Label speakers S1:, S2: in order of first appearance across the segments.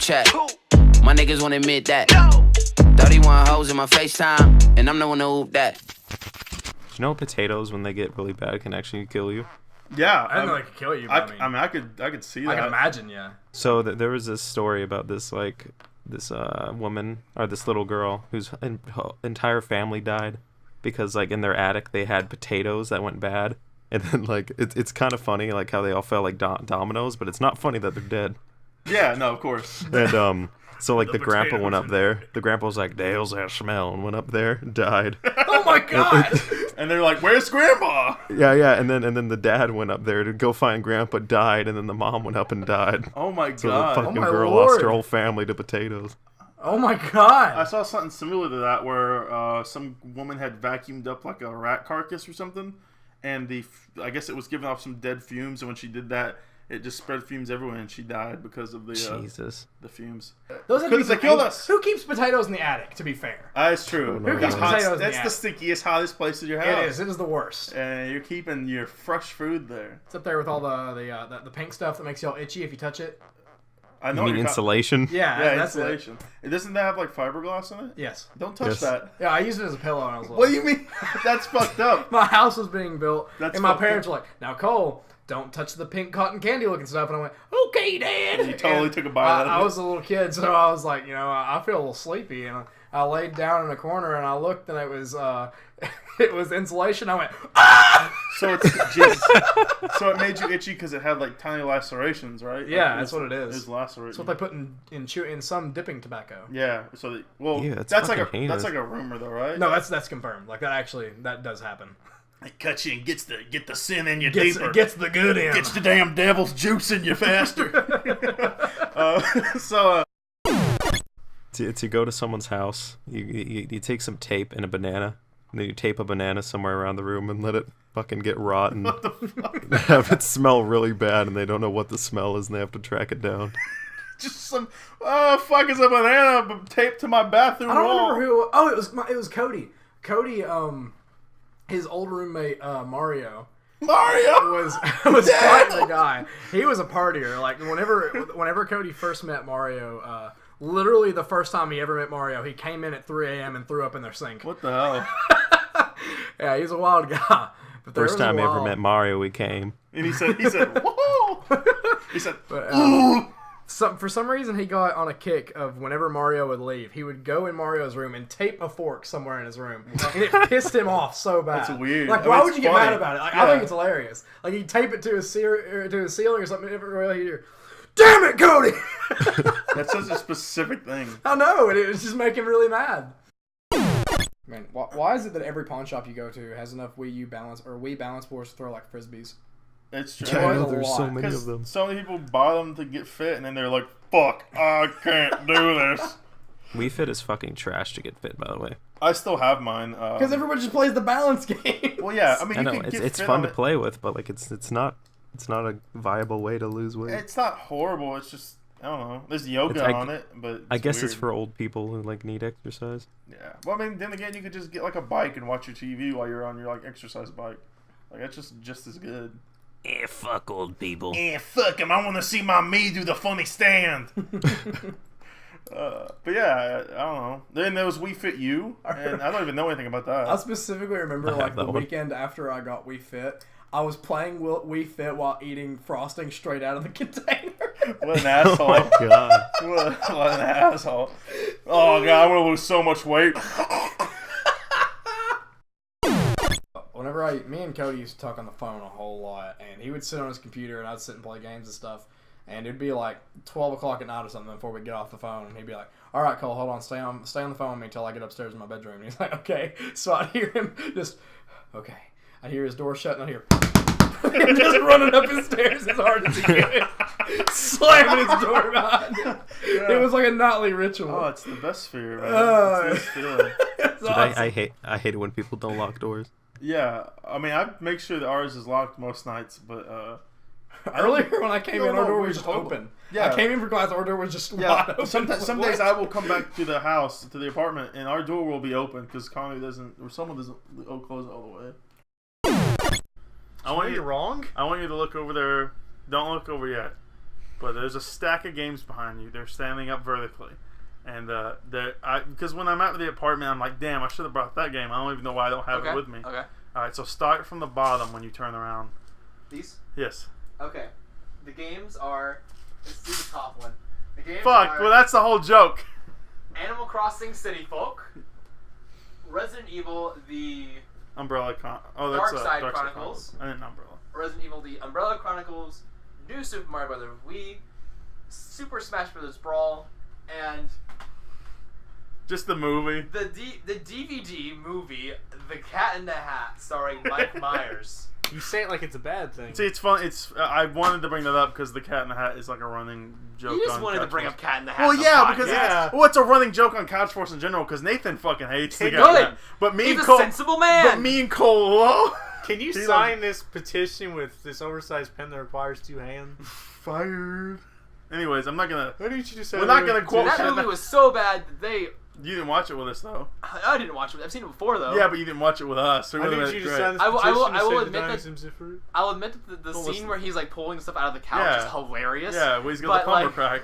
S1: chat. My niggas won't admit that. 31 hoes in my FaceTime, and I'm the one to hoop that.
S2: Do you know potatoes, when they get really bad, can actually kill you?
S3: Yeah,
S4: I didn't know they could kill you. But
S3: I mean, I could see that.
S4: I can imagine, yeah.
S2: So there was this story about this woman, or this little girl whose entire family died because like in their attic they had potatoes that went bad, and then like it's kind of funny like how they all fell like dominoes, but it's not funny that they're dead.
S3: Yeah, no, of course.
S2: And so like the grandpa went up
S4: potatoes.
S2: there. The grandpa was like, "Dale's that smell," and went up there, died.
S4: Oh my god!
S3: And they're like, "Where's Grandpa?"
S2: Yeah, and then the dad went up there to go find grandpa, died, and then the mom went up and died.
S3: Oh my
S2: So the
S3: god!
S2: fucking
S4: my
S2: girl
S4: Lord.
S2: lost her whole family to potatoes.
S4: Oh my god!
S3: I saw something similar to that where some woman had vacuumed up like a rat carcass or something, and I guess it was giving off some dead fumes, and when she did that, it just spread fumes everywhere, and she died because of the
S2: Jesus.
S3: the fumes.
S4: Those have to be
S3: Because they
S4: some
S3: killed
S4: ang-
S3: us.
S4: Who keeps potatoes in the attic? To be fair,
S3: That's true.
S2: Who
S4: keeps potatoes in the
S3: That's the stinkiest, hottest place in your house.
S4: it is. It is the worst.
S3: And you're keeping your fresh food there.
S4: It's up there with all the pink stuff that makes you all itchy if you touch it.
S3: I know
S2: You mean
S3: you're
S2: insulation?
S4: Yeah,
S3: Yeah,
S4: that's
S3: insulation. Doesn't that have like fiberglass in it?
S4: it. Yes.
S3: Don't touch
S2: Yes.
S3: that.
S4: Yeah, I used it as a pillow when I was little.
S3: What do you mean? That's fucked up.
S4: My house was being built,
S3: That's
S4: and my
S3: fucked
S4: parents
S3: up.
S4: were like, "Now, Cole, don't touch the pink cotton candy looking stuff." And I went, "Okay, Dad."
S3: You totally
S4: And
S3: took a bite out of
S4: I
S3: it.
S4: was a little kid, so I was like, I feel a little sleepy, and I laid down in a corner, and I looked, and it was it was insulation. I went, "Ah!"
S3: So it's Jesus. So it made you itchy because it had like tiny lacerations, right?
S4: Yeah,
S3: Like,
S4: that's what it is.
S3: It's lacerating.
S4: That's what they put in some dipping tobacco.
S3: Yeah. So
S2: Ew, that's
S3: that's like
S2: fucking
S3: that's
S2: heinous.
S3: like a rumor though, right?
S4: No, that's confirmed. Like that does happen.
S3: It cuts you and get the sin in you
S4: Gets,
S3: deeper.
S4: gets the good in.
S3: Gets the damn devil's juice in you faster.
S2: To go to someone's house, you take some tape and a banana, and then you tape a banana somewhere around the room and let it fucking get rotten.
S3: What the fuck?
S2: Have it smell really bad, and they don't know what the smell is, and they have to track it down.
S3: Just some fuck is a banana taped to my bathroom
S4: I don't
S3: wall.
S4: remember who. Oh, it was Cody. Cody, his old roommate Mario
S3: Mario
S4: was quite the guy. He was a partier. Like whenever Cody first met Mario, literally the first time he ever met Mario, he came in at 3 a.m. and threw up in their sink.
S3: What the hell?
S4: Yeah, he's a wild guy. But there
S2: First
S4: was a
S2: time I ever
S4: while-
S2: met Mario, we came.
S3: And he said, whoa! He said,
S4: But,
S3: ooh!
S4: for some reason, he got on a kick of whenever Mario would leave, he would go in Mario's room and tape a fork somewhere in his room, and it pissed him off so bad.
S3: That's weird.
S4: Like,
S3: I mean,
S4: why
S3: it's
S4: would you get
S3: funny.
S4: mad about it? Like,
S3: Yeah.
S4: I think it's hilarious. Like, he'd tape it to his ceiling or something. Everywhere you hear, "Damn it, Cody!"
S3: That's such a specific thing.
S4: I know, and it was just making him really mad. Man, why is it that every pawn shop you go to has enough Wii balance boards to throw like frisbees?
S3: It's true.
S2: Yeah, I know,
S4: a
S2: there's so
S4: lot.
S2: many of
S3: Because
S2: them.
S3: so many people buy them to get fit, and then they're like, fuck, I can't do this.
S2: Wii Fit is fucking trash to get fit, by the way.
S3: I still have mine.
S4: Because everybody just plays the balance game.
S3: Well, yeah, I mean,
S2: I
S3: you
S2: know
S3: can get
S2: it's
S3: fit
S2: fun
S3: on
S2: to
S3: it.
S2: play with, but like it's not a viable way to lose weight.
S3: It's not horrible. It's just, I don't know. There's yoga
S2: I-
S3: on it, but
S2: I guess it's
S3: weird.
S2: for old people who like need exercise.
S3: Yeah. Well, I mean, then again, you could just get like a bike and watch your TV while you're on your like exercise bike. Like that's just as good.
S1: Eh, fuck old people.
S3: Fuck him! I want to see my me do the funny stand. But yeah, I don't know. Then there was We Fit You, and I don't even know anything about that.
S4: I specifically remember
S2: I have
S4: like the
S2: that one.
S4: weekend after I got Wii Fit, I was playing Wii Fit while eating frosting straight out of the container.
S3: What an asshole!
S2: Oh my god.
S3: What an asshole! Oh god, I want to lose so much weight.
S4: Whenever me and Cody used to talk on the phone a whole lot, and he would sit on his computer and I'd sit and play games and stuff, and it'd be like 12 o'clock at night or something before we get off the phone, and he'd be like, "All right, Cole, hold on, stay on the phone with me until I get upstairs in my bedroom." And he's like, "Okay." So I'd hear him just, "Okay." I'd hear his door shut and I'd hear him just running up his stairs as hard as he could, slamming his door behind him.
S3: Yeah.
S4: It was like a nightly ritual.
S3: Oh, it's the best fear, man.
S4: Oh.
S3: It's the best feeling.
S4: It's
S2: Dude,
S4: awesome.
S2: I hate it when people don't lock doors.
S3: Yeah, I mean, I make sure that ours is locked most nights, but
S4: Earlier when I came
S3: No,
S4: in, our
S3: no,
S4: door
S3: we
S4: was just
S3: open.
S4: open.
S3: Yeah.
S4: I came in for class, our door was just wide
S3: yeah.
S4: open.
S3: Sometimes, some
S4: What?
S3: days I will come back to the house, to the apartment, and our door will be open because Connie doesn't, or someone doesn't close it all the way. I want you
S4: wrong?
S3: I want you to look over there. Don't look over yet. But there's a stack of games behind you. They're standing up vertically. And because when I'm at the apartment, I'm like, damn, I should have brought that game. I don't even know why I don't have it with me.
S5: Okay.
S3: All right, so start from the bottom when you turn around.
S5: These?
S3: Yes.
S5: Okay. The games are... Let's do the top one. The games
S3: Fuck,
S5: are
S3: well, that's the whole joke.
S5: Animal Crossing City Folk, Resident Evil, the
S3: Umbrella
S5: Dark Side Chronicles.
S3: I didn't Umbrella.
S5: Resident Evil, the Umbrella Chronicles, New Super Mario Bros. Wii, Super Smash Bros. Brawl, and
S3: Just the movie.
S5: the DVD movie, The Cat in the Hat, starring Mike Myers.
S6: You say it like it's a bad thing.
S3: See, it's fun. I wanted to bring that up because the Cat in the Hat is like a running joke.
S5: You just
S3: on
S5: wanted to
S3: Couch
S5: bring
S3: Force.
S5: up Cat in the Hat.
S3: Well,
S5: on the
S3: yeah,
S5: pod.
S3: because
S6: Yeah.
S3: it's a running joke on Couch Force in general. Because Nathan fucking hates the Cat in the
S5: Good.
S3: Hat. But me
S5: He's
S3: and
S5: a
S3: Cole,
S5: sensible man.
S3: But me and Cole, whoa.
S6: Can you
S3: He
S6: sign this petition with this oversized pen that requires 2 hands?
S3: Fired. Anyways, I'm not gonna.
S6: Why didn't you just say
S3: We're not gonna quote
S5: that
S3: Cat in the-
S5: movie was so bad that they...
S3: You didn't watch it with us though.
S5: I didn't watch it. I've seen it before, though.
S3: Yeah, but you didn't watch it with us. So it
S6: Why
S3: would've
S6: didn't
S3: been
S6: you just
S3: great.
S6: sign this
S5: I will-
S6: petition
S5: I will-
S6: to
S5: I will
S6: save the
S5: admit that-
S6: dinosaurs different?
S5: I'll admit that the
S3: Don't
S5: scene
S3: listen.
S5: where he's like pulling stuff out of the couch is hilarious.
S3: Yeah, well, he's got
S5: But,
S3: the plumber
S5: like-
S3: crack.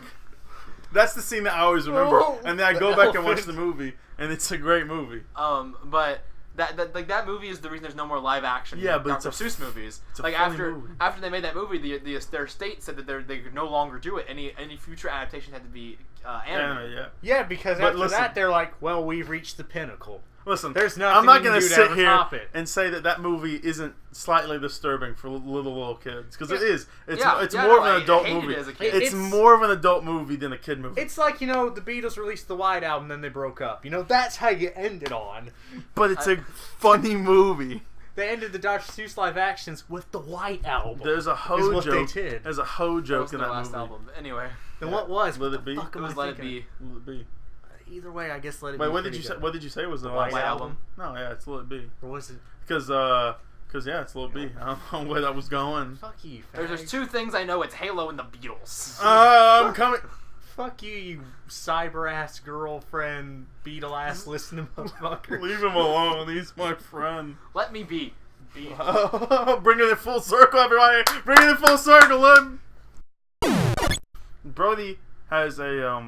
S3: That's the scene that I always remember.
S6: Oh,
S3: And then I
S6: the
S3: go back and watch
S6: elephant.
S3: the movie, and it's a great movie.
S5: But that movie is the reason there's no more live action.
S3: Yeah, but
S5: Dr.
S3: it's a
S5: Seuss movies.
S3: it's a
S5: Like
S3: funny
S5: after
S3: movie.
S5: after they made that movie, their state said that they could no longer do it. Any future adaptation had to be animated.
S3: Yeah.
S6: Yeah, because
S3: But
S6: after
S3: listen.
S6: that, they're like, well, we've reached the pinnacle.
S3: Listen,
S6: There's nothing
S3: I'm not
S6: you can
S3: gonna
S6: do to
S3: sit
S6: ever
S3: here
S6: top it.
S3: and say that movie isn't slightly disturbing for little kids because it is. It's
S5: Yeah,
S3: it's
S5: yeah,
S3: more
S5: no,
S3: of an
S5: I
S3: adult
S5: hated it
S3: movie.
S5: as a kid.
S3: It's more of an adult movie than a kid movie.
S6: It's like, the Beatles released the White Album, then they broke up. That's how you end it on.
S3: But it's a funny movie.
S6: They ended the Dr. Seuss live actions with the White Album.
S3: There's a
S6: Is
S3: hoe
S6: what
S3: joke.
S6: they did.
S3: There's a hoe
S5: That
S3: joke
S5: was
S3: in
S5: their
S3: that
S5: last
S3: movie.
S5: album. But anyway,
S6: Then what was?
S3: Let
S6: What
S3: It Be?
S6: the fuck
S5: it
S6: am
S5: was
S6: I
S5: Let It
S6: thinking?
S5: Be.
S3: Let It Be.
S6: Either way, I guess Let It
S3: Wait,
S6: Be.
S3: what did you say? What did you say was the
S6: White
S3: last
S5: White
S3: album?
S5: Album.
S3: No, yeah, it's Let It Be.
S6: Or was it?
S3: Because yeah, it's Let It Be. I don't know where that was going.
S6: Fuck you,
S5: there's
S6: fag.
S5: 2 things I know. It's Halo and the Beatles.
S3: I'm coming.
S6: Fuck you, you cyber ass girlfriend, Beatle ass listening motherfucker.
S3: Leave him alone. He's my friend.
S5: Let me be.
S3: Bringing it full circle, everybody. Bringing it full circle. Brody has a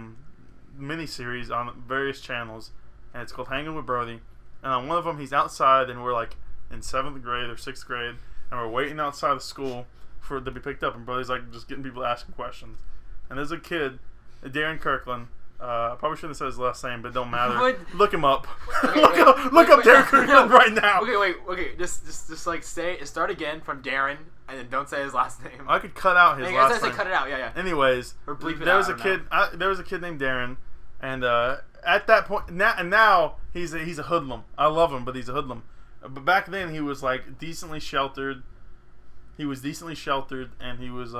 S3: mini series on various channels, and it's called Hanging with Brody. And on one of them, he's outside, and we're like in 7th grade or 6th grade, and we're waiting outside of school for it to be picked up. And Brody's like just getting people asking questions. And there's a kid, Darren Kirkland. Probably shouldn't have said his last name, but it don't matter.
S5: What?
S3: Look him up.
S5: Okay,
S3: look
S5: wait,
S3: up
S5: wait,
S3: Darren
S5: wait.
S3: Kirkland right now.
S5: Okay, just like start again from Darren, and then don't say his last name.
S3: I could cut out his
S5: I
S3: last
S5: guess I
S3: name.
S5: say cut it out. Yeah.
S3: Anyways,
S5: Or bleep it
S3: there
S5: out,
S3: was
S5: I
S3: a
S5: don't
S3: kid. There was a kid named Darren, and at that point, now he's a hoodlum. I love him, but he's a hoodlum. But back then, he was like decently sheltered. He was decently sheltered, and he was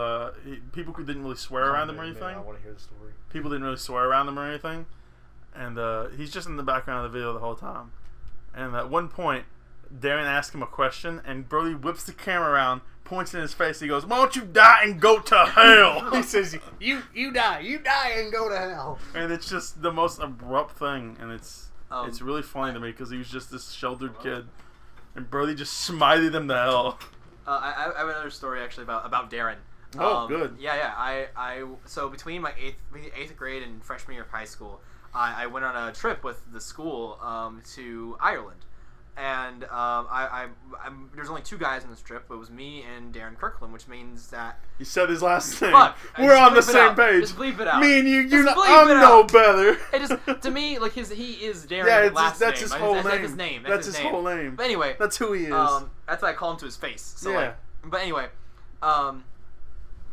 S3: people didn't really swear around him or anything.
S6: I want to hear the story.
S3: People didn't really swear around him or anything, and he's just in the background of the video the whole time. And at one point, Darren asks him a question, and Brody whips the camera around, points in his face. He goes, "Why don't you die and go to hell?"
S6: He says, you die and go to hell.
S3: And it's just the most abrupt thing, and it's
S5: Um,
S3: really funny to me because he was just this sheltered kid, and Brody just smited him to hell.
S5: I have another story actually about Darren.
S3: Oh, good.
S5: Yeah. I so between my eighth grade and freshman year of high school, I went on a trip with the school to Ireland, and there's only 2 guys on this trip. It was me and Darren Kirkland, which means that
S3: He said his last name.
S5: fuck.
S3: We're
S5: just
S3: on the
S5: bleep it
S3: same
S5: out.
S3: page.
S5: Just bleep it out.
S3: Me and you,
S5: Just bleep
S3: I'm
S5: it
S3: no
S5: out.
S3: better.
S5: It just to me like he is Darren's
S3: Yeah, it's
S5: last
S3: that's
S5: name.
S3: his
S5: Like,
S3: whole
S5: that's
S3: name.
S5: his name.
S3: That's
S5: his
S3: his
S5: name.
S3: whole name.
S5: But anyway,
S3: That's who he is.
S5: that's why I call him to his face. So
S3: Yeah.
S5: but anyway,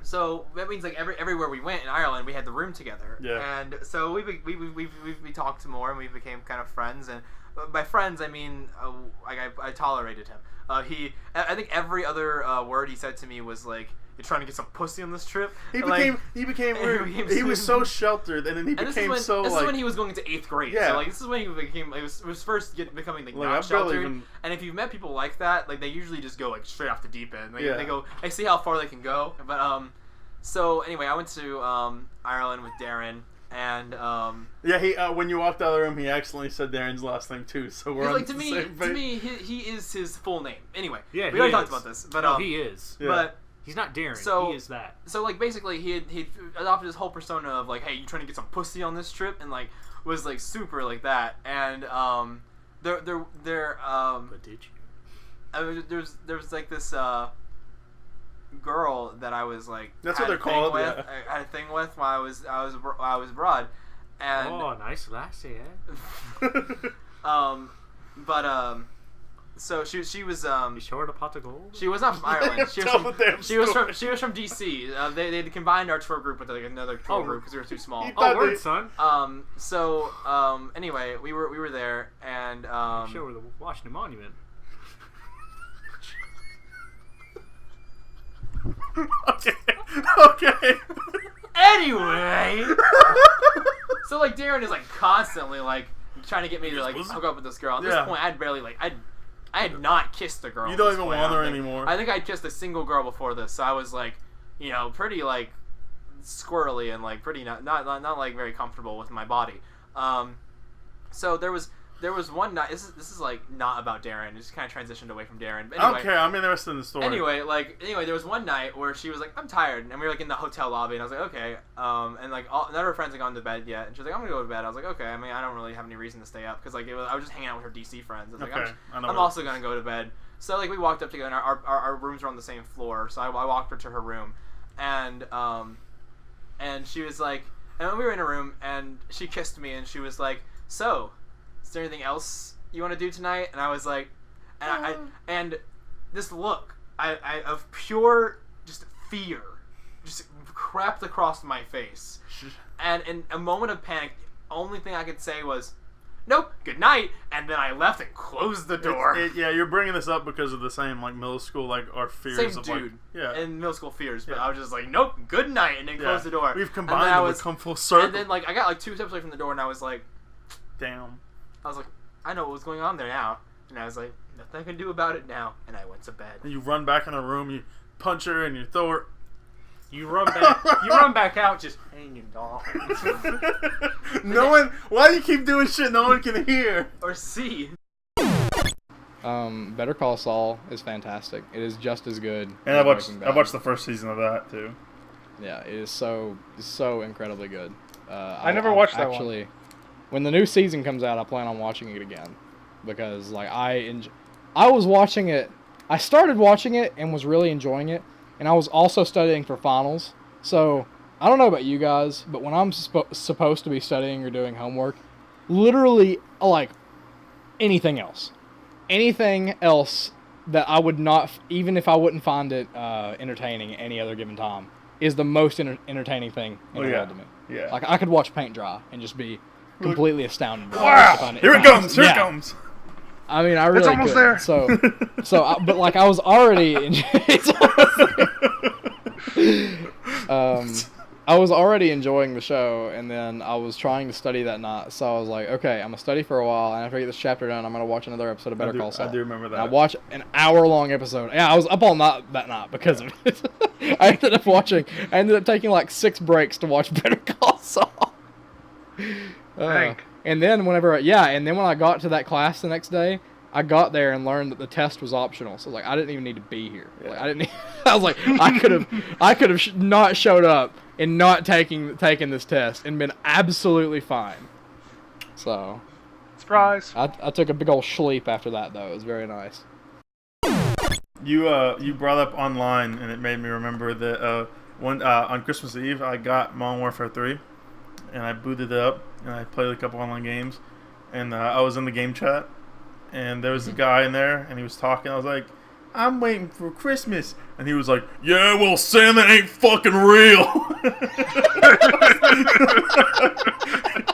S5: so that means like everywhere we went in Ireland, we had the room together.
S3: Yeah.
S5: And so we talked more and we became kind of friends. And by friends, I mean I tolerated him. I think every other word he said to me was like, "You're trying to get some pussy on this trip."
S3: He
S5: Like,
S3: became
S5: he
S3: weird.
S5: became
S3: He was so
S5: super-
S3: sheltered, and then he
S5: and
S3: became
S5: this
S3: so
S5: is
S3: like.
S5: when he was going into 8th grade.
S3: Yeah.
S5: So like this is when he became it was first becoming like
S3: Like,
S5: not
S3: I've barely
S5: sheltered.
S3: even-
S5: And if you've met people like that, like they usually just go like straight off the deep end. Like,
S3: Yeah.
S5: they go, I see how far they can go. But so anyway, I went to Ireland with Darren, and
S3: Yeah, he when you walked out of the room, he accidentally said Darren's last name too. So we're on
S5: like
S3: the
S5: to
S3: same page.
S5: me, he is his full name. Anyway,
S6: Yeah,
S5: we
S6: he
S5: already talked
S6: is.
S5: about this, but
S6: No, he is.
S3: Yeah.
S5: But
S6: He's not Darren.
S5: So
S6: he is that.
S5: So like basically he adopted this whole persona of like, hey, you trying to get some pussy on this trip, and like was like super like that, and but
S6: did you?
S5: There's like this girl that I was like
S3: That's
S5: had
S3: what they're
S5: a thing
S3: called,
S5: with,
S3: yeah.
S5: I had a thing with while I was abroad, and
S6: Nice lassie,
S5: so she was
S6: You short a pot of gold?
S5: she was not from Ireland. She was
S3: Tell
S5: from,
S3: the damn
S5: she was
S3: story.
S5: from DC. They combined our tour group with like another tour
S6: Oh.
S5: group because we were too small.
S6: Oh, word, son.
S5: Anyway, we were there, and
S6: Show her the Washington Monument.
S3: Okay.
S5: anyway, so like Darren is like constantly like trying to get me to like hook up with this girl. At this
S3: Yeah.
S5: point, I'd barely like I had not kissed a girl.
S3: You
S5: at
S3: don't
S5: this
S3: even
S5: point,
S3: want
S5: I
S3: her
S5: don't think.
S3: anymore.
S5: I think I'd kissed a single girl before this, so I was like, you know, pretty like squirrely and like pretty not like very comfortable with my body. So there was one night. This is like not about Darren. It just kind of transitioned away from Darren. But
S3: I
S5: anyway,
S3: don't care. I'm interested in the story.
S5: Anyway, there was one night where she was like, "I'm tired," and we were like in the hotel lobby, and I was like, "Okay," and like none of her friends had gone to bed yet, and she was like, "I'm gonna go to bed." I was like, "Okay." I mean, I don't really have any reason to stay up because like I was just hanging out with her DC friends. I was
S3: Okay,
S5: like,
S3: I know
S5: I'm
S3: what-
S5: also gonna go to bed. So like we walked up together, and our rooms were on the same floor. So I walked her to her room, and she was like, and we were in a room, and she kissed me, and she was like, "So, is there anything else you want to do tonight?" And I was like, and this look of pure just fear just crept across my face, and in a moment of panic, the only thing I could say was, "Nope, good night," and then I left and closed the door.
S3: Yeah, you're bringing this up because of the same like middle school like our fears
S5: Same
S3: of
S5: dude,
S3: like yeah.
S5: in middle school fears, but
S3: Yeah.
S5: I was just like, "Nope, good night," and then
S3: Yeah.
S5: closed the door.
S3: We've
S5: And
S3: combined
S5: then I
S3: them
S5: was,
S3: to come full circle.
S5: and then like I got like 2 steps away from the door, and I was like,
S3: Damn.
S5: I was like, I know what was going on there now, and I was like, nothing I can do about it now, and I went to bed.
S3: And you run back in the room, you punch her, and you throw her.
S6: You run back. You run back out, just hanging dog.
S3: No one. Why do you keep doing shit no one can hear?
S5: Or see.
S4: Better Call Saul is fantastic. It is just as good.
S3: And
S4: as
S3: I watched
S4: Breaking Bad.
S3: the first season of that too.
S4: Yeah, it is so incredibly good.
S6: I never watched that one.
S4: actually, when the new season comes out, I plan on watching it again because like I was watching it. I started watching it and was really enjoying it, and I was also studying for finals. So I don't know about you guys, but when I'm supposed to be studying or doing homework, literally like anything else that I would not, even if I wouldn't find it entertaining at any other given time, is the most entertaining thing in the world to me.
S3: Yeah.
S4: Like I could watch paint dry and just be completely astounded. by it if
S3: Wow!
S4: I-
S3: Here
S4: if
S3: it
S4: I-
S3: comes! Here
S4: yeah.
S3: it comes!
S4: I mean, I really
S3: almost
S4: could.
S3: there.
S4: But like I was already, it's almost there. I was already enjoying the show, and then I was trying to study that night. So I was like, okay, I'm gonna study for a while, and after I get this chapter done, I'm gonna watch another episode of Better Call Saul.
S3: I do remember that.
S4: And I watched an hour-long episode. Yeah, I was up all night that night because of it. I ended up taking like 6 breaks to watch Better Call Saul. And then when I got to that class the next day, I got there and learned that the test was optional. So like I didn't even need to be here. Like, I didn't. I was like, I could have not showed up and not taken this test and been absolutely fine. So
S6: Surprise.
S4: I took a big old sleep after that though. It was very nice.
S3: You brought up online, and it made me remember that on Christmas Eve I got Modern Warfare 3, and I booted it up, and I played a couple online games, and I was in the game chat, and there was a guy in there, and he was talking. I was like, "I'm waiting for Christmas," and he was like, "Yeah, well, Santa ain't fucking real."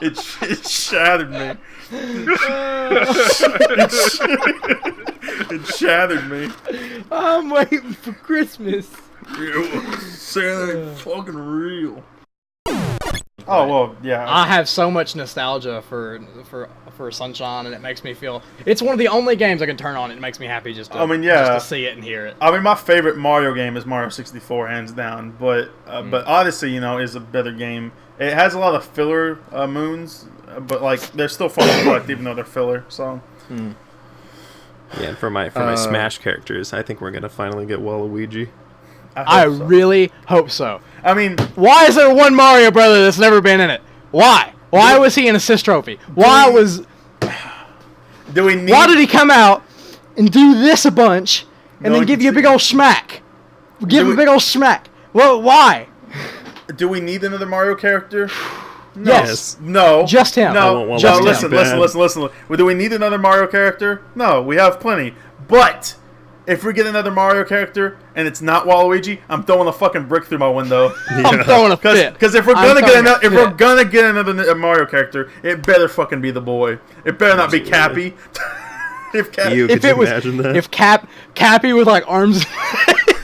S3: It shattered me. It shattered me.
S4: I'm waiting for Christmas.
S3: Yeah, Santa ain't fucking real. Oh well, yeah.
S4: I have so much nostalgia for Sunshine, and it makes me feel. It's one of the only games I can turn on. And it makes me happy just to see it and hear it.
S3: I mean, my favorite Mario game is Mario 64, hands down. But Odyssey, is a better game. It has a lot of filler moons, but like they're still fun to collect, even though they're filler. So.
S2: Yeah, and for my Smash characters, I think we're gonna finally get Waluigi.
S4: I
S3: hope so.
S4: really hope so.
S3: I mean,
S4: Why is there one Mario brother that's never been in it? Why? Why was he an assist trophy? Why did he come out and do this a bunch and
S3: No
S4: then
S3: one
S4: give
S3: can
S4: you a
S3: see
S4: big
S3: it.
S4: old smack? Give him a big old smack. Well, why?
S3: do we need another Mario character?
S4: Yes.
S3: No.
S4: Just him.
S2: I
S3: No.
S2: want one
S3: Just
S2: that's
S3: listen. Do we need another Mario character? No, we have plenty. But if we get another Mario character and it's not Waluigi, I'm throwing a fucking brick through my window.
S4: I'm throwing a fit.
S3: Because if we're
S4: I'm
S3: gonna
S4: throwing
S3: get
S4: a
S3: another, if
S4: fit.
S3: we're gonna get another Mario character, it better fucking be the boy. It better not be Cappy. If Cappy,
S2: You
S4: If
S2: could
S4: it was,
S2: imagine that?
S4: if Cappy with like arms,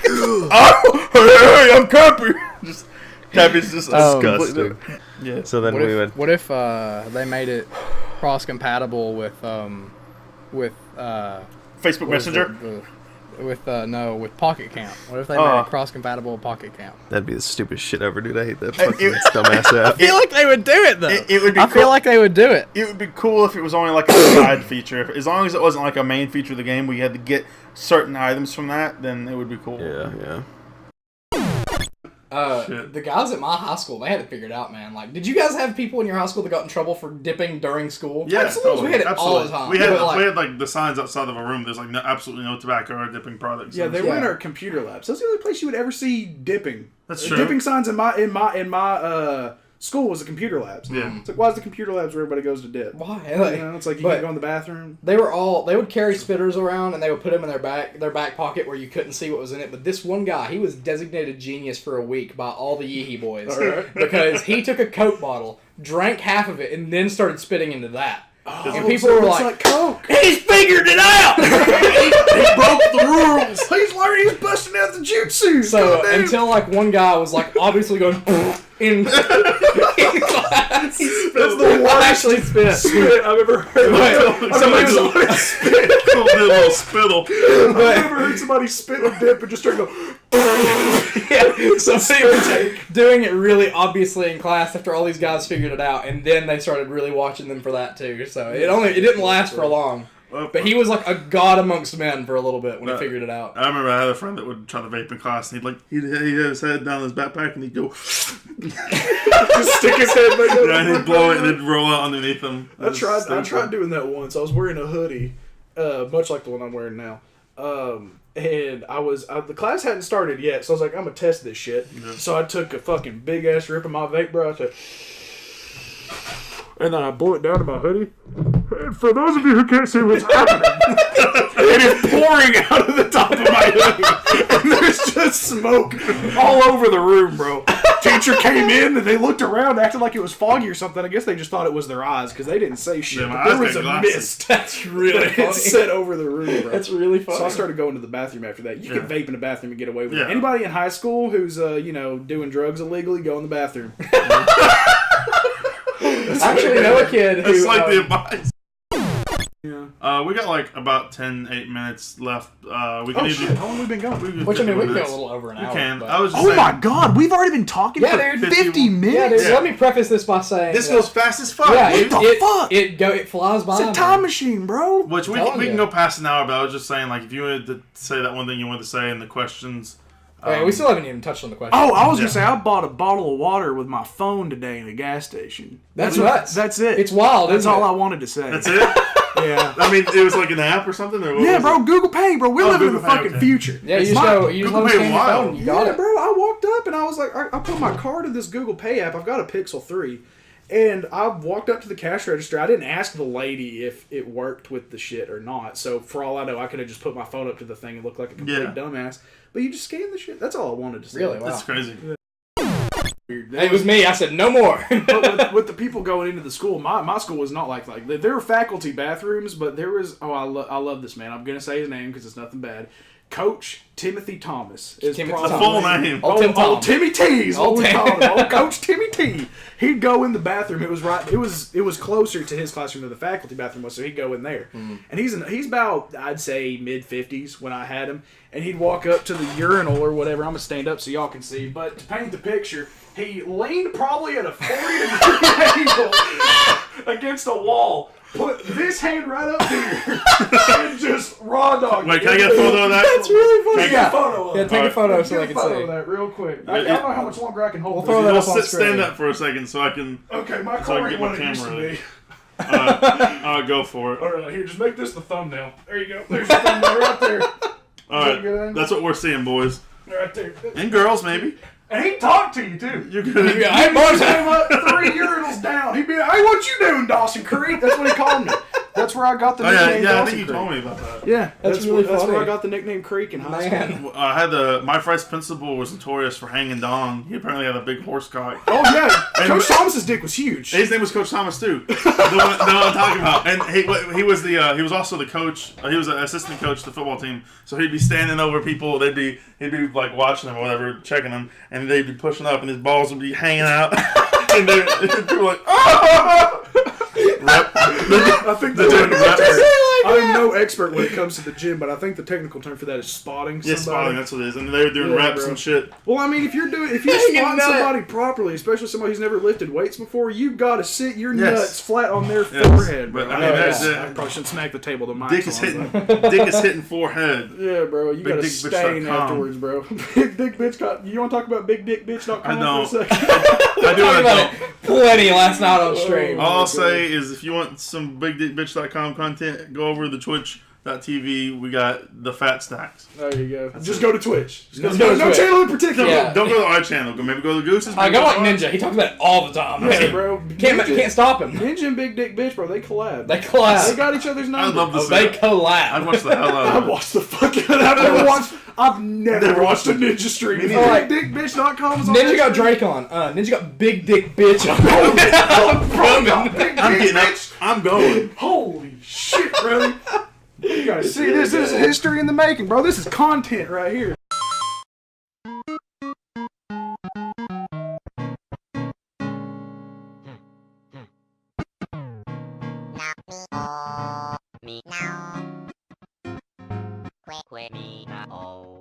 S3: oh, hey, I'm Cappy. Just Cappy's just
S2: Disgusting.
S3: Yeah.
S2: So then we would.
S4: what if they made it cross compatible with
S3: Facebook Messenger.
S4: with Pocket Count? What if they
S3: Oh.
S4: made it cross compatible with Pocket Count?
S2: That'd be the stupidest shit ever, dude. I hate that
S3: It-
S2: fucking dumbass
S4: I
S2: app.
S4: feel like they would do it though.
S3: It would be
S4: I feel
S3: cool.
S4: like they would do it.
S3: It would be cool if it was only like a side feature. As long as it wasn't like a main feature of the game, we had to get certain items from that. Then it would be cool.
S2: Yeah.
S3: Shit.
S4: The guys at my high school, they had it figured out, man. Like, did you guys have people in your high school that got in trouble for dipping during school?
S3: Yeah,
S4: Absolutely. We had it all the
S3: absolutely.
S4: time.
S3: We had
S4: But,
S3: like the signs outside of our room. There's like absolutely no tobacco or dipping products.
S7: Yeah, they
S4: Yeah.
S7: were in our computer labs. That's the only place you would ever see dipping.
S3: That's
S7: The
S3: true.
S7: Dipping signs in my school was the computer labs.
S3: Yeah.
S7: It's like, why is the computer labs where everybody goes to dip?
S4: why?
S7: You know, it's like you
S4: But-
S7: can go in the bathroom.
S4: They would carry spitters around and they would put them in their back pocket where you couldn't see what was in it. But this one guy, he was designated genius for a week by all the Yeehee boys.
S7: Alright.
S4: Because he took a Coke bottle, drank half of it, and then started spitting into that. and
S7: Oh,
S4: people
S7: so
S4: were
S7: it's
S4: like,
S7: Coke.
S4: he's figured it out!
S7: He broke the rules. He's learning. He's busting out the jutsu.
S4: So
S7: Goddamn.
S4: until like one guy was like obviously going in class.
S7: That's the worst
S4: Actually spit.
S7: spit I've ever heard.
S3: Somebody was on it. Spit. Did a little spittle.
S7: I've never heard somebody spit a dip and just start to go.
S4: Yeah, so they were doing it really obviously in class after all these guys figured it out, and then they started really watching them for that too. So it didn't last for long. But he was like a god amongst men for a little bit when he figured it out.
S3: I remember I had a friend that would try to vape in class, and he'd had his head down his backpack, and he'd go,
S7: Just stick his head back up.
S3: yeah, and he'd blow it, and it'd roll out underneath him.
S7: I tried doing that once. I was wearing a hoodie, much like the one I'm wearing now. And the class hadn't started yet, so I was like, I'm gonna test this shit.
S3: Yeah.
S7: So I took a fucking big ass rip of my vape, bro. And then I blew it down to my hoodie. And for those of you who can't see what's happening, it is pouring out of the top of my hoodie. And there's just smoke all over the room, bro. Teacher came in and they looked around, acting like it was foggy or something. I guess they just thought it was their eyes because they didn't say shit.
S3: Yeah, my
S7: But there
S3: eyes
S7: was
S3: got
S7: a
S3: glasses.
S7: mist.
S4: That's really
S7: It
S4: funny.
S7: set over the room, bro.
S4: That's really funny.
S7: So I started going to the bathroom after that. You can
S3: Yeah.
S7: vape in the bathroom and get away with
S3: Yeah.
S7: it. Anybody in high school who's doing drugs illegally, go in the bathroom.
S4: I actually know a kid
S3: That's
S4: who.
S3: like the advice.
S7: Yeah.
S3: We got like about 8 minutes left. We can
S7: Oh
S3: either-
S7: shit! How long have we been going?
S4: Which I mean, we can go a
S3: minutes.
S4: little over an
S3: We
S4: hour.
S3: can.
S4: but-
S3: I was just
S7: Oh
S3: saying,
S7: my god, we've already been talking
S4: Yeah,
S7: for
S4: dude.
S7: 50
S4: Yeah,
S7: minutes.
S4: dude. Let me preface this by saying
S3: this
S4: that-
S3: goes fast as fuck.
S4: Yeah,
S3: dude.
S7: What the fuck?
S4: It flies by.
S7: It's a
S4: man.
S7: time machine, bro.
S3: Which we
S4: telling
S3: can
S4: you.
S3: go past an hour, but I was just saying, like, if you wanted to say that one thing you wanted to say in the questions.
S4: Wait, we still haven't even touched on the question.
S7: Oh, I was
S3: Yeah.
S7: gonna say I bought a bottle of water with my phone today in a gas station.
S4: That's nuts.
S7: That's it.
S4: It's wild.
S7: That's
S4: isn't
S7: all
S4: it?
S7: I wanted to say.
S3: That's it?
S7: Yeah.
S3: I mean, it was like an app or something? Or what
S7: Yeah,
S3: was
S7: bro.
S3: it?
S7: Google Pay, bro. We're
S3: Oh,
S7: living in
S3: Google
S7: the
S3: Pay,
S7: fucking
S3: okay.
S7: future.
S4: Yeah, you
S7: It's
S4: just
S7: my-
S4: go. You just
S3: Google
S4: let
S3: Pay
S4: them scan your
S3: wild.
S4: phone. You got
S7: Yeah,
S4: it.
S7: bro. I walked up and I was like, I put my card in this Google Pay app. I've got a Pixel 3. And I walked up to the cash register. I didn't ask the lady if it worked with the shit or not. So for all I know, I could have just put my phone up to the thing and looked like a complete
S3: Yeah.
S7: dumbass. But you just scan the shit. That's all I wanted to say.
S4: Really? Wow.
S3: That's crazy.
S4: It was me. I said no more.
S7: But with the people going into the school, my school was not like there were faculty bathrooms, but there was I love this man. I'm gonna say his name because it's nothing bad. Coach Timothy Thomas is
S4: Timothy
S7: probably
S3: The full name.
S4: Old Tim Tom.
S7: Old Timmy T is what
S4: Old
S7: we
S4: Tim.
S7: called him. Old Coach Timmy T. He'd go in the bathroom. It was right. It was closer to his classroom than the faculty bathroom was, so he'd go in there. And he's about I'd say mid-50s when I had him, and he'd walk up to the urinal or whatever. I'm gonna stand up so y'all can see. But to paint the picture, he leaned probably at a 40-degree angle against a wall put this hand right up here and just raw dog.
S3: Wait, can I get a photo of that?
S4: That's really funny.
S3: Can I
S7: Get a
S4: Yeah,
S7: photo of
S4: yeah,
S7: it.
S4: take a photo so
S7: Get
S4: I
S7: a
S4: can
S7: photo
S4: see.
S7: of that real quick. I don't know how much longer I can hold
S4: throw
S7: this.
S4: that
S3: We'll
S4: up on
S3: stand
S4: screen.
S3: up for a second so I can
S7: Okay, my
S3: so I
S7: car
S3: can
S7: ain't
S3: get my
S7: what it used to
S3: camera ready.
S7: be.
S3: I'll go for it.
S7: All right, here, just make this the thumbnail. There you go. There's the thumbnail right there.
S3: All
S7: that a good
S3: right,
S7: angle?
S3: that's what we're seeing, boys.
S7: Right there.
S3: And girls, maybe.
S7: And he talked to you, too.
S3: You're good.
S4: Yeah, I bought it.
S7: 3 urinals down. He'd be like, hey, what you doing, Dawson Creek? That's what he called me. That's where I got the
S3: Oh,
S7: nickname
S3: yeah, I
S7: Dawson
S3: think you
S7: Creek.
S3: told me about that.
S7: Yeah,
S4: That's really
S7: that's where
S4: funny.
S7: I got the nickname Creek in high school.
S4: Man.
S3: I had my vice principal was notorious for hanging dong. He apparently had a big horse cock.
S7: Oh, yeah.
S3: And-
S7: Coach Thomas's dick was huge.
S3: His name was Coach Thomas too. the one I'm talking about. And he was he was also the coach. He was an assistant coach to the football team. So he'd be standing over people. He'd be like watching them or whatever, checking them, and they'd be pushing up, and his balls would be hanging out. and people were like, oh! Rep.
S7: I think the technical
S3: Reps.
S7: term. I'm no expert when it comes to the gym, but I think the technical term for that is spotting somebody.
S3: Yeah, spotting. That's what it is. And they were doing
S7: Yeah,
S3: reps
S7: bro.
S3: and shit.
S7: Well, I mean, if you're
S4: Hanging
S7: spotting
S4: nut.
S7: somebody properly, especially somebody who's never lifted weights before, you gotta sit your
S3: Yes.
S7: nuts flat on their
S3: Yes.
S7: forehead, bro.
S3: But, I mean,
S7: that's
S3: that's
S7: I probably shouldn't smack the table. The mic.
S3: Dick is hitting forehead.
S7: Yeah, bro. You got a stain
S3: BigDickBitch.com.
S7: afterwards, bro. Big Dick Bitch. You want to talk about BigDickBitch.com
S3: I don't.
S7: for a second?
S3: I do.
S4: Talked
S3: I
S4: about
S3: don't.
S4: it plenty last night on stream.
S3: All I'll say is if you want some bigdickbitch.com content, go over to twitch.tv. We got the fat stacks.
S7: There you go. Just
S3: it.
S7: go to Twitch.
S4: Just go to
S7: No
S4: Twitch.
S7: channel in particular.
S4: Yeah.
S3: Don't go to our channel. Maybe go to Goose's.
S4: I
S3: maybe
S4: go
S3: go
S4: like
S3: to ours.
S4: Ninja. He talks about it all the time.
S7: Yeah, bro.
S4: Can't stop him.
S7: Ninja and Big Dick Bitch, bro. They collab.
S4: They collab.
S7: They got each other's
S3: I'd
S7: numbers.
S3: love to
S4: Oh,
S3: see
S4: they
S3: that.
S4: collab.
S3: I'd watch the hell
S7: I
S3: out of it.
S7: watched the fuck out of it. I've never watched a Ninja stream.
S3: Me neither.
S7: BigDickBitch.com is on
S4: Ninja
S7: that
S4: got
S7: stream.
S4: Drake on. Ninja got Big Dick Bitch on.
S3: I'm getting out. I'm going.
S7: Holy shit, bro. You guys see this? This is history in the making, bro. This is content right here.
S8: Me now. Quick, me now.